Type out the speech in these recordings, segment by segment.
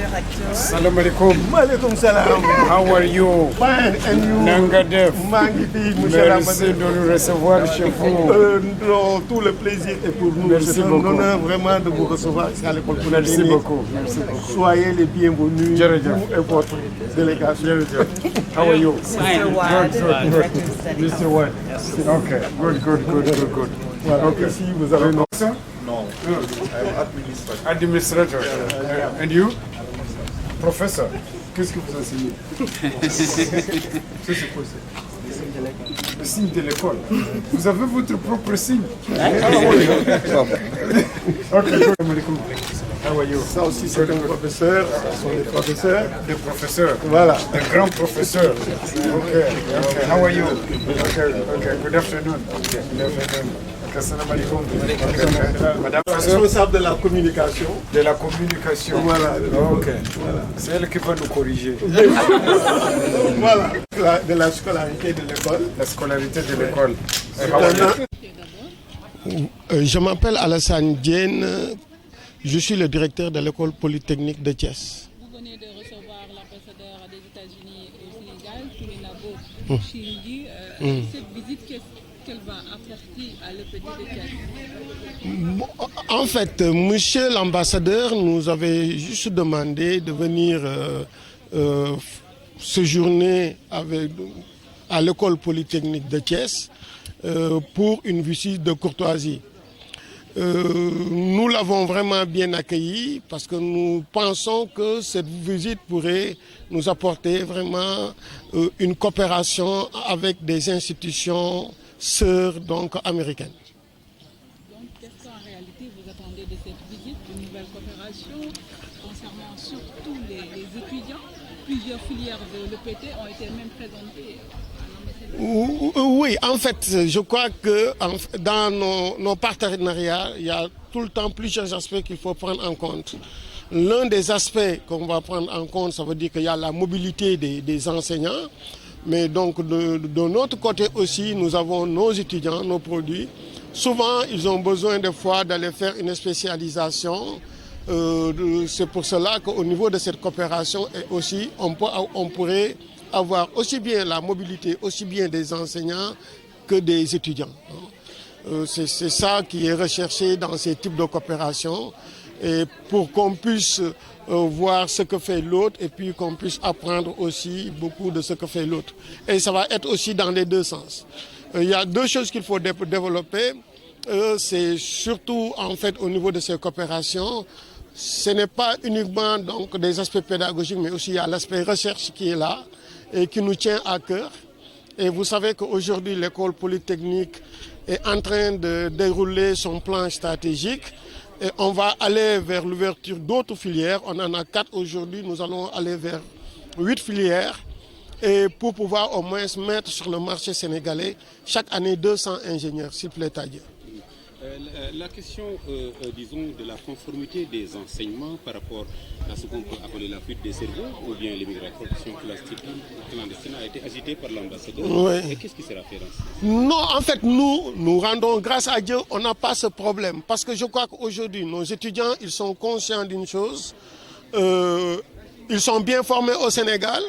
director. Salam alaikum. Maaleykum salam. How are you? Fine, and you? Nanga def. maa ngi fi, monsieur Merci de nous recevoir chez vous. Non, tout le plaisir est pour nous. Merci C'est un beaucoup. honneur vraiment de vous recevoir ici à l'école polytechnique. Merci beaucoup. Merci beaucoup. Soyez les bienvenus, Jërëjëf. vous et votre délégation. How are you? Mr. Wad, director of studies. Mr. Wad. Okay. Good. Voilà, Okay. ici vous avez nos... No, I'm administrator. Administrator. And you? Professor. Qu'est-ce que vous enseignez? C'est quoi ça? Le signe de l'école. Vous avez votre propre signe. Okay. How are you? Ça aussi c'est un professeur, ce sont des professeurs. Des professeurs. Voilà. Des grands professeurs. Okay. How are you? Okay. Good afternoon. Assalamu alaikum. Madame Responsable de la communication. de la communication. Voilà. Ok. C'est elle qui va nous corriger. Voilà. De la scolarité de l'école. La scolarité de l'école. Je m'appelle Alassane Diène, je suis le directeur de l'école polytechnique de Thiès. Vous venez de recevoir l'ambassadeur des États-Unis au Sénégal, Tourinabo Chindi. Cette visite, qu'elle va apporter à l'EPT de Thiès? En fait, monsieur l'ambassadeur nous avait juste demandé de venir séjourner à l'école polytechnique de Thiès pour une visite de courtoisie. Nous l'avons vraiment bien accueilli parce que nous pensons que cette visite pourrait nous apporter vraiment une coopération avec des institutions sœurs donc américaines. Donc, qu'est-ce qu'en réalité vous attendez de cette visite, une nouvelle coopération concernant surtout les étudiants? Plusieurs filières de l'EPT ont été même présentées à l'ambassadeur. Oui, en fait, je crois que dans nos partenariats, il y a tout le temps plusieurs aspects qu'il faut prendre en compte. L'un des aspects qu'on va prendre en compte, ça veut dire qu'il y a la mobilité des enseignants. Mais donc, de notre côté aussi, nous avons nos étudiants, nos produits. Souvent, ils ont besoin des fois d'aller faire une spécialisation. C'est pour cela qu'au niveau de cette coopération, aussi, on pourrait avoir aussi bien la mobilité, aussi bien des enseignants que des étudiants. C'est ça qui est recherché dans ces types de coopération. Et pour qu'on puisse voir ce que fait l'autre et puis qu'on puisse apprendre aussi beaucoup de ce que fait l'autre. Et ça va être aussi dans les deux sens. Il y a deux choses qu'il faut développer. C'est surtout en fait au niveau de ces coopérations. Ce n'est pas uniquement donc des aspects pédagogiques, mais aussi il y a l'aspect recherche qui est là et qui nous tient à cœur. Et vous savez qu'aujourd'hui, l'école polytechnique est en train de dérouler son plan stratégique. Et on va aller vers l'ouverture d'autres filières. On en a 4 aujourd'hui. Nous allons aller vers 8 filières. Et pour pouvoir au moins mettre sur le marché sénégalais chaque année 200 ingénieurs, s'il plaît à Dieu. La question, disons, de la conformité des enseignements par rapport à ce qu'on peut appeler la fuite des cerveaux ou bien l'immigration clandestine a été agitée par l'ambassadeur. Oui. Et qu'est-ce qui sera fait? Non, en fait, nous rendons grâce à Dieu, on n'a pas ce problème. Parce que je crois qu'aujourd'hui, nos étudiants, ils sont conscients d'une chose. Ils sont bien formés au Sénégal.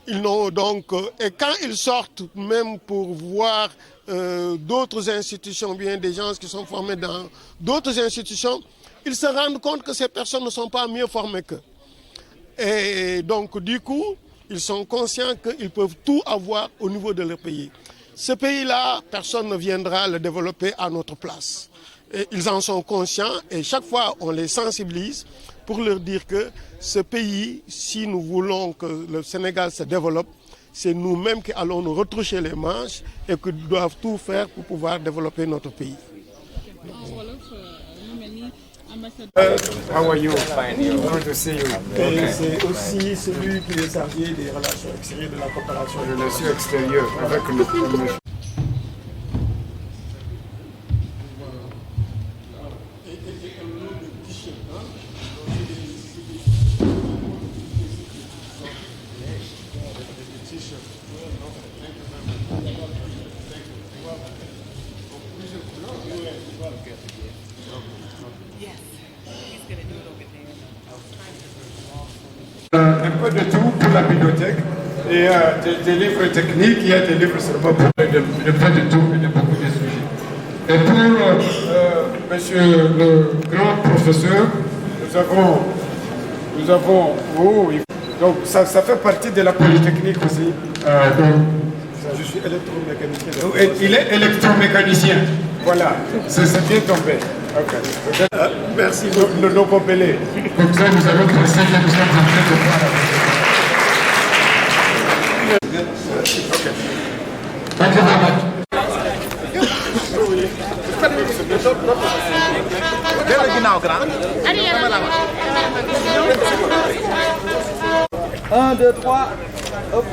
Ils n'ont donc, et quand ils sortent, même pour voir d'autres institutions, bien des gens qui sont formés dans d'autres institutions, ils se rendent compte que ces personnes ne sont pas mieux formées qu'eux. Et donc, du coup, ils sont conscients qu'ils peuvent tout avoir au niveau de leur pays. Ce pays-là, personne ne viendra le développer à notre place. Et ils en sont conscients et chaque fois, on les sensibilise pour leur dire que ce pays, si nous voulons que le Sénégal se développe, c'est nous-mêmes qui allons nous retroucher les manches et qui doivent tout faire pour pouvoir développer notre pays. How are you? Fine. Good to see you. Et c'est aussi celui qui est chargé des relations extérieures de la coopération. Relations extérieures avec nous. Yes, he's going to do it over there. Un peu de tout pour la bibliothèque. Et des livres techniques, il y a des livres seulement pour de pas de tout et de beaucoup de sujets. Et pour monsieur le grand professeur, nous avons donc ça fait partie de la Polytechnique aussi. Je suis électromécanicien. Il est électromécanicien. Voilà, c'est bien tombé. Okay. Merci de nos compélés. Comme ça, nous allons passer que nous sommes en train de voir. Okay. Thank you very much. Un, deux, trois. Hop.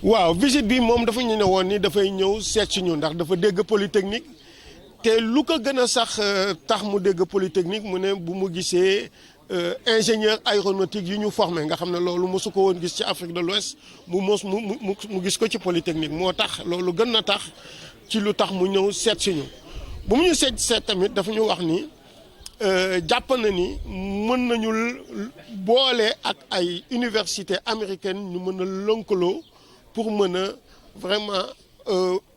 waaw visite bi moom dafa ñu ne woon ni dafay ñëw seet si ñu ndax dafa dégg Polytechnique te lu ko gën a sax tax mu dégg Polytechnique mu ne bu mu gisee ingénieur aéronautique yu ñu formé nga xam ne loolu mosu ko woon gis ci Afrique de l'Ouest mu gis ko ci Polytechnique moo tax loolu gën na tax ci lu tax mu ñëw seet si ñu bu mu ñu seet tamit dafa ñu wax ni jàpp na ni mën nañu boole ak ay université américaine ñu mën a lëkkaloo pour mën a vraiment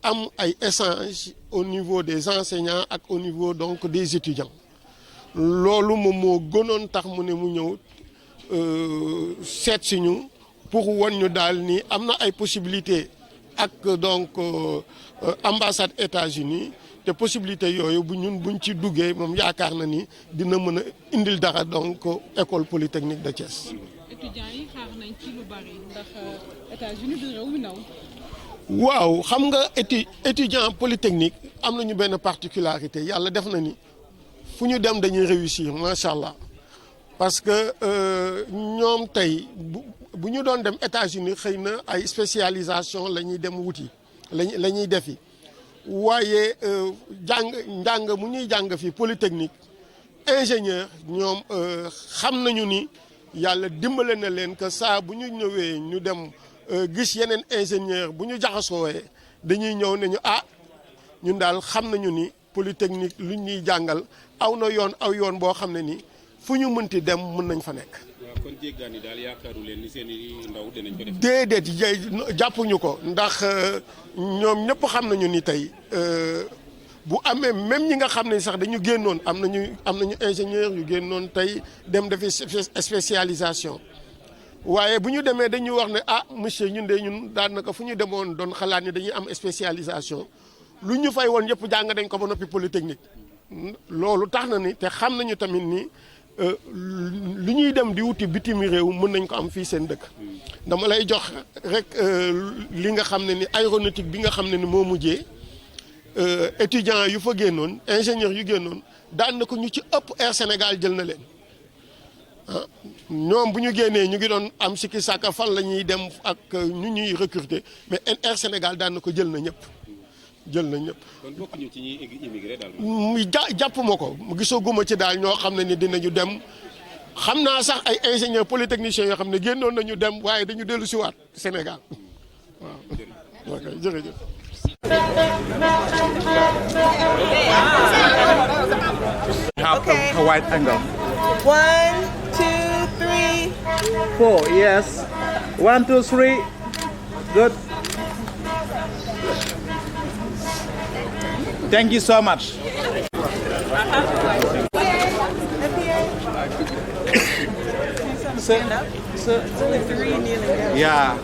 am ay échange au niveau des enseignants ak au niveau donc des étudiants loolu moom moo gënoon tax mu ne mu ñëw seet si ñu pour won ñu daal ni am na ay possibilités ak donc ambassade États-Unis te possibilité yooyu buñ ci duggee moom yaakaar na ni dina mën a indil dara donc école polytechnique de Thiès. étudiants yi xaar nañ ci lu bari ndax États-Unis du réew mi ndaw. waaw xam nga étudiant polytechnique am nañu benn particularité yàlla def na ni fu ñu dem dañuy réussir macha allah parce que ñoom tey bu ñu doon dem États-Unis xëy na ay spécialisation la ñuy dem wuti la ñuy defi waaye njàng mu ñuy jàng fii polytechnique ingénieur ñoom xam nañu ni yàlla dimbale na leen que saa bu ñu ñëwee ñu dem gis yeneen ingénieur bu ñu jaxasoowee dañuy ñëw ne ñu ñun daal xam nañu ni polytechnique lu ñuy jàngal aw yoon boo xam ne ni fu ñu mënti dem mën nañ fa nekk. waaw kon jéggaani daal yaakaaru leen ni seen i ndaw dinañ ko def. déedéet jàppuñu ko ndax ñoom ñëpp xam nañu ni tey bu amee même ñi nga xam ne sax dañu génnoon am nañu ingénieur yu génnoon tey dem defi spécialisation waaye bu ñu demee dañuy wax ne monsieur ñun daanaka fu ñu demoon doon xalaat ni dañuy am spécialisation lu ñu fay woon yëpp jàng dañ ko ba noppi polytechnique loolu tax na ni te xam nañu tamit ni lu ñuy dem di wuti bitim réew mën nañ ko am fii seen dëkk dama lay jox rek li nga xam ne ni aéronautique bi nga xam ne ni moo mujjee étudiants yu fa génnoon ingénieurs yu génnoon daan na ko ñu ci ëpp Air Sénégal jël na leen ñoom bu ñu génnee ñu ngi doon am sikki sàkka fan la ñuy dem ak ñu ñuy recruter mais Air Sénégal daan na ko jël na ñëpp. kon bokkuñu ci ñuy immigré daal. jàpp ma ko gisaguma ci daal ñoo xam ne ni dinañu dem xam naa sax ay ingénieurs polytechniciens yoo xam ne génnoon nañu dem waaye dañu dellu si waat Sénégal waaw. ok jërëjëf. Okay. A wide angle. 1, 2, 3. 4, yes. 1, 2, 3. Good. Thank you so much. Stand up. So, 3 kneeling down. Yeah.